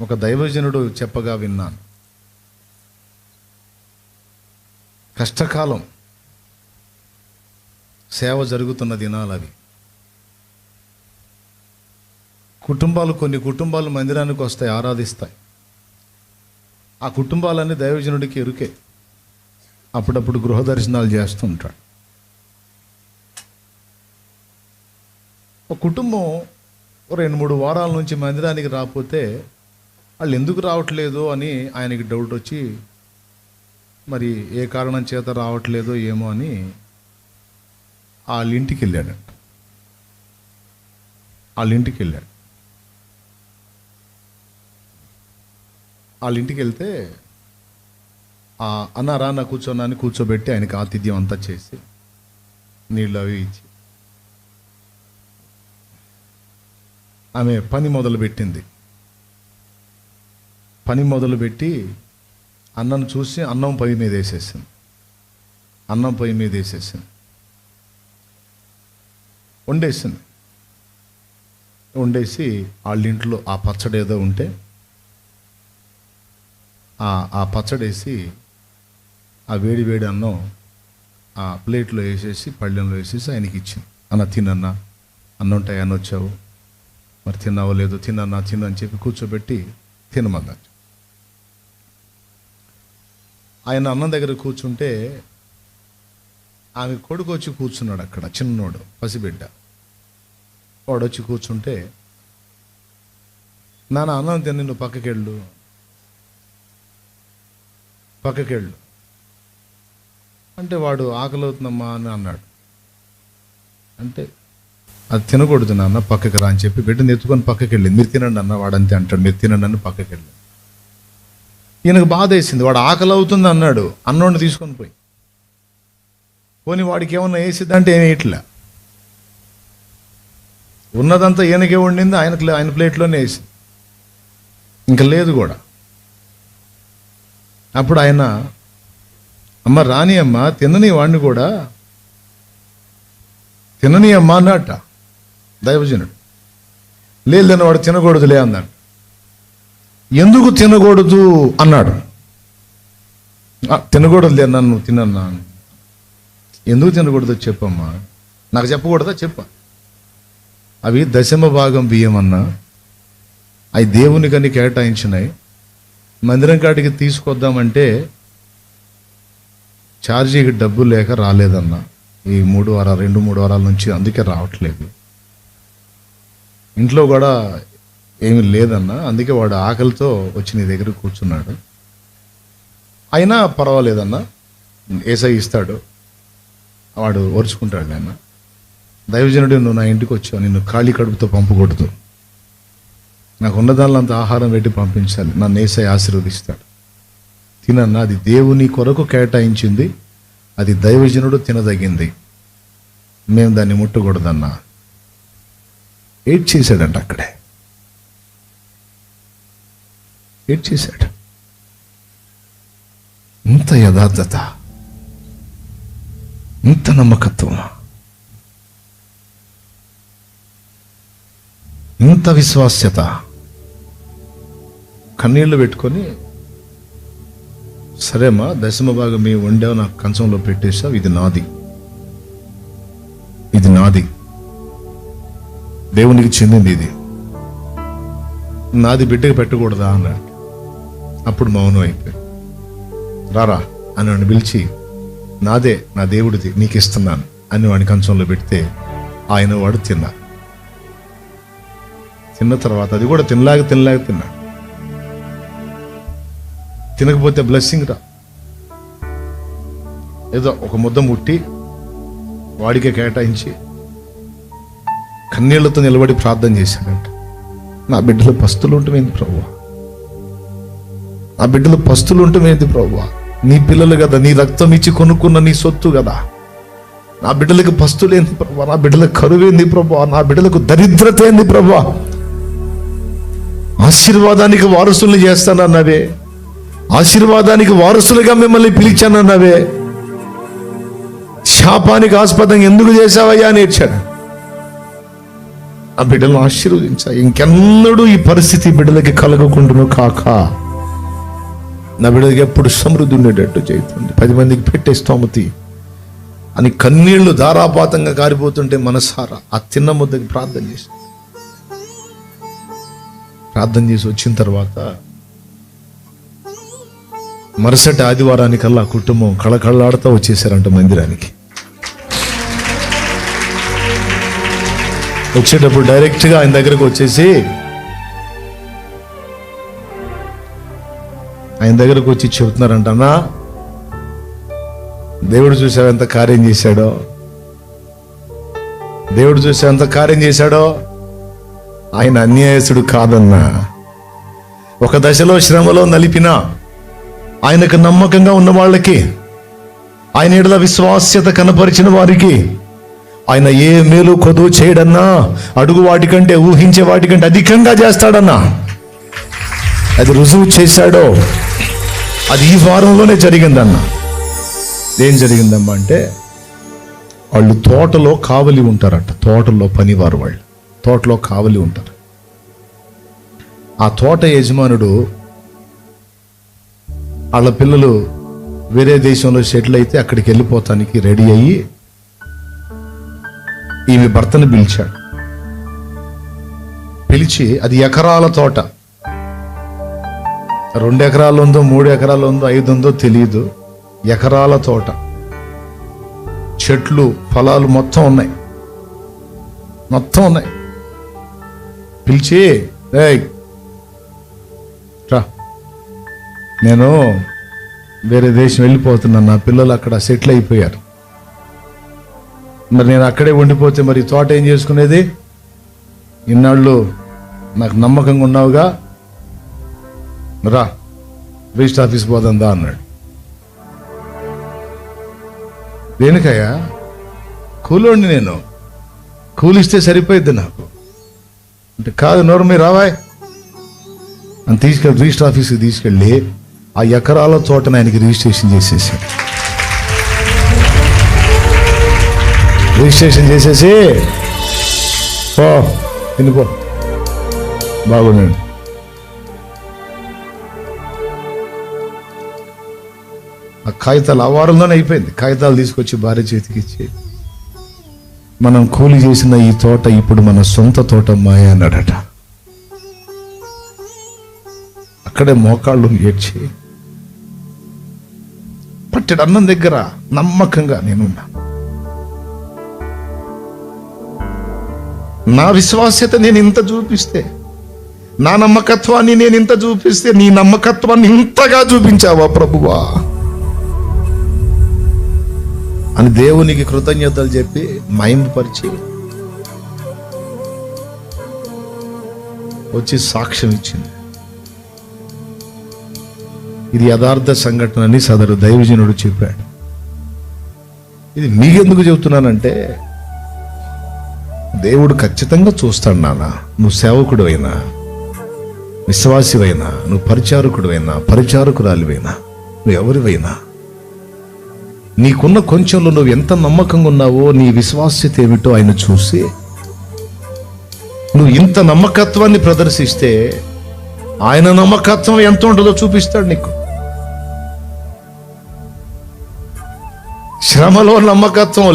ఒక దైవజనుడు చెప్పగా విన్నాను. కష్టకాలం సేవ జరుగుతున్న దినాలు అవి. కొన్ని కుటుంబాలు మందిరానికి వస్తాయి, ఆరాధిస్తాయి. ఆ కుటుంబాలన్నీ దైవజనుడికి ఎరుకే. అప్పుడప్పుడు గృహ దర్శనాలు చేస్తుంటాడు. ఒక కుటుంబం 2-3 వారాల నుంచి మందిరానికి రాకపోతే వాళ్ళు ఎందుకు రావట్లేదు అని ఆయనకి డౌట్ వచ్చి, మరి ఏ కారణం చేత రావట్లేదో ఏమో అని వాళ్ళ ఇంటికి వెళ్ళాడు. వాళ్ళ ఇంటికి వెళ్తే అన్నారా నా కూర్చోన్నాని కూర్చోబెట్టి ఆయనకి ఆతిథ్యం అంతా చేసి నీళ్ళు అవి ఇచ్చి ఆమె పని మొదలుపెట్టింది. పని మొదలుపెట్టి అన్నం చూసి అన్నం పొయ్యి మీద వేసేసింది. వండేసి వాళ్ళ ఇంట్లో ఆ పచ్చడి ఏదో ఉంటే ఆ పచ్చడేసి ఆ వేడి అన్నం ఆ ప్లేట్లో వేసేసి పళ్ళెంలో వేసేసి ఆయనకి ఇచ్చింది. అన్న తినన్నా, అన్నం ఉంటాయి అని వచ్చావు, మరి తిన్నావో లేదో, తినని చెప్పి కూర్చోబెట్టి తినమన్నారు. ఆయన అన్నం దగ్గర కూర్చుంటే ఆమె కొడుకు వచ్చి కూర్చున్నాడు అక్కడ, చిన్నోడు పసిబిడ్డ. వాడు వచ్చి కూర్చుంటే, నాన్న అన్నం తిని నువ్వు పక్కకెళ్ళు అంటే వాడు ఆకలి అవుతుందమ్మా అని అన్నాడు. అంటే అది తినకూడదు నాన్న, పక్కకి రా అని చెప్పి బిడ్డని ఎత్తుకొని పక్కకి వెళ్ళింది. మీరు తినండి అన్న, వాడంతే అంటాడు, మీరు తినండి అని పక్కకి వెళ్ళింది. ఈయనకు బాధ వేసింది. వాడు ఆకలి అవుతుంది అన్నాడు, అన్నోడిని తీసుకొని పోనీ వాడికి ఏమన్నా వేసిద్దంటే ఏమి వేయట్లే. ఉన్నదంతా ఈయనకే వండింది, ఆయన ప్లేట్లోనే వేసింది, ఇంకా లేదు కూడా. అప్పుడు ఆయన, అమ్మ రాని అమ్మ తినని వాడిని కూడా తినని అమ్మ అన్నట్ట దైవజనుడు. లేదని వాడు తినకూడదులే అన్నాడు. ఎందుకు తినకూడదు అన్నాడు. తినకూడదులే అన్నాను, నువ్వు తినన్నా. ఎందుకు తినకూడదు చెప్పమ్మా, నాకు చెప్పకూడదా చెప్ప. అవి 10వ భాగం బియ్యం అన్నా, అవి దేవునికని కేటాయించినాయి. మందిరం కాడికి తీసుకొద్దామంటే ఛార్జీకి డబ్బు లేక రాలేదన్నా. ఈ 2-3 వారాల నుంచి అందుకే రావట్లేదు. ఇంట్లో కూడా ఏమీ లేదన్నా, అందుకే వాడు ఆకలితో వచ్చి నీ దగ్గర కూర్చున్నాడు. అయినా పర్వాలేదన్నా, ఏసై ఇస్తాడు, వాడు ఓర్చుకుంటాడు. ఆయన దైవజనుడు, నువ్వు నా ఇంటికి వచ్చావు, నిన్ను ఖాళీ కడుపుతో పంపకూడదు, నాకు ఉన్నదానిలో అంత ఆహారం పెట్టి పంపించాలి, నన్ను ఏసై ఆశీర్వదిస్తాడు. తినన్నా, అది దేవుని కొరకు కేటాయించింది, అది దైవజనుడు తినదగింది, మేము దాన్ని ముట్టకూడదన్నా. ఏడ్ చేశాడంట అక్కడే, ఏడ్ చేశాడు. ఇంత యథార్థత, ఇంత నమ్మకత్వం, ఇంత విశ్వాస్యత. కన్నీళ్లు పెట్టుకొని, సరేమ్మా 10వ భాగం మీ వండావు, నాకు కంచంలో పెట్టేశావు, ఇది నాది, దేవునికి చెందింది, ఇది నాది, బిడ్డకి పెట్టకూడదా అన్నాడు. అప్పుడు మౌనం అయిపోయి, రారా అని వాడిని పిలిచి, నాదే, నా దేవుడిది, నీకు ఇస్తున్నాను అని వాడిని కంచంలో పెడితే వాడు తిన్న తర్వాత అది కూడా తినలాగా తిన్నాడు. తినకపోతే బ్లెస్సింగ్ రా, ఏదో ఒక ముద్ద ముట్టి వాడికే కేటాయించి కన్నీళ్లతో నిలబడి ప్రార్థన చేశాడంట. నా బిడ్డలు పస్తులు ఉంటమేంది ప్రభువా, నా బిడ్డలు పస్తులు ఉంటమేంది ప్రభువా, నీ పిల్లలు కదా, నీ రక్తం ఇచ్చి కొనుక్కున్న నీ సొత్తు కదా, నా బిడ్డలకు పస్తులేంది ప్రభువా, నా బిడ్డలకు కరువేంది ప్రభువా, నా బిడ్డలకు దరిద్రత ఏంది ప్రభువా, ఆశీర్వాదానికి వారసుల్ని చేస్తానన్నావే, ఆశీర్వాదానికి వారసులుగా మిమ్మల్ని పిలిచానన్నావే, శాపానికి ఆస్పదంగా ఎందుకు చేశావయ్యా అని ఏడ్చాడు. ఆ బిడ్డలను ఆశీర్వదించా. ఇంకెన్నడూ ఈ పరిస్థితి బిడ్డలకి కలగకుండాను కాక నా బిడ్డలకి ఎప్పుడు సమృద్ధి ఉండేటట్టు చేస్తుంది. 10 మందికి పెట్టే స్తోమతి అని కన్నీళ్లు ధారాపాతంగా కారిపోతుంటే మనసారా ఆ తిన్న ముద్దకి ప్రార్థన చేసి వచ్చిన తర్వాత మరుసటి ఆదివారానికల్లా కుటుంబం కళకళలాడుతూ వచ్చేసారంట మందిరానికి. వచ్చేటప్పుడు డైరెక్ట్గా ఆయన దగ్గరకు వచ్చేసి చెబుతున్నారంట, అన్నా దేవుడు చూసావు ఎంత కార్యం చేశాడో, ఆయన అన్యాయసుడు కాదన్నా. ఒక దశలో శ్రమలో నలిపినా ఆయనకు నమ్మకంగా ఉన్న వాళ్ళకి, ఆయన ఎడల విశ్వాస్యత కనపరిచిన వారికి ఆయన ఏ మేలు కొదువు చేయడన్నా, అడుగు వాటికంటే ఊహించే వాటికంటే అధికంగా చేస్తాడన్నా. అది రుజువు చేశాడో. అది ఈ వారంలోనే జరిగిందన్నా. ఏం జరిగిందమ్మా అంటే, వాళ్ళు తోటలో కావలి ఉంటారట. తోటలో పనివారు వాళ్ళు తోటలో కావలి ఉంటారు. ఆ తోట యజమానుడు వాళ్ళ పిల్లలు వేరే దేశంలో సెటిల్ అయితే అక్కడికి వెళ్ళిపోతానికి రెడీ అయ్యి ఈమె భర్తను పిలిచాడు. పిలిచి, అది ఎకరాల తోట, 2 ఎకరాలు ఉందో 3 ఎకరాలు ఉందో 5 ఉందో తెలియదు. ఎకరాల తోట, చెట్లు ఫలాలు మొత్తం ఉన్నాయి. పిలిచి, రా, నేను వేరే దేశం వెళ్ళిపోతున్నాను, నా పిల్లలు అక్కడ సెటిల్ అయిపోయారు, మరి నేను అక్కడే ఉండిపోతే మరి తోట ఏం చేసుకునేది? ఇన్నాళ్ళు నాకు నమ్మకంగా ఉన్నావుగా, రా రిజిస్టర్ ఆఫీస్ పోదందా అన్నాడు. దేనికయ్యా? కూలోండి, నేను కూలిస్తే సరిపోయిద్ది నాకు అంటే. కాదు, నోరు మీరు రావాయ్ అని తీసుకెళ్ళి రిజిస్టర్ ఆఫీస్కి తీసుకెళ్ళి ఆ ఎకరాల తోటను ఆయనకి రిజిస్ట్రేషన్ చేసేసాడు. పో తినిపో, బాగున్నాడు. ఆ కాగితాలు ఆ వారంలోనే అయిపోయింది. కాగితాలు తీసుకొచ్చి భార్య చేతికి ఇచ్చి, మనం కూలి చేసిన ఈ తోట ఇప్పుడు మన సొంత తోట మాయ అన్నాడట. అక్కడే మోకాళ్ళు ఏడ్చి, పట్టెడు అన్నం దగ్గర నమ్మకంగా నేనున్నా. నా విశ్వాస్యత నేను ఇంత చూపిస్తే, నా నమ్మకత్వాన్ని నేను ఇంత చూపిస్తే, నీ నమ్మకత్వాన్ని ఇంతగా చూపించావా ప్రభువా అని దేవునికి కృతజ్ఞతలు చెప్పి మహిమపరిచి వచ్చి సాక్ష్యం ఇచ్చింది. ఇది యథార్థ సంఘటన అని సదరు దైవజనుడు చెప్పాడు. ఇది మీకెందుకు చెబుతున్నానంటే, దేవుడు ఖచ్చితంగా చూస్తాడు నాన్న. నువ్వు సేవకుడు అయినా, విశ్వాసివైనా, నువ్వు పరిచారకుడు అయినా, పరిచారకురాలివైనా, నువ్వు ఎవరివైనా, నీకున్న కొంచెంలో నువ్వు ఎంత నమ్మకంగా ఉన్నావో, నీ విశ్వాస్యత ఏమిటో ఆయన చూసి, నువ్వు ఇంత నమ్మకత్వాన్ని ప్రదర్శిస్తే ఆయన నమ్మకత్వం ఎంత ఉంటుందో చూపిస్తాడు నీకు. శ్రమలో నమ్మకత్వం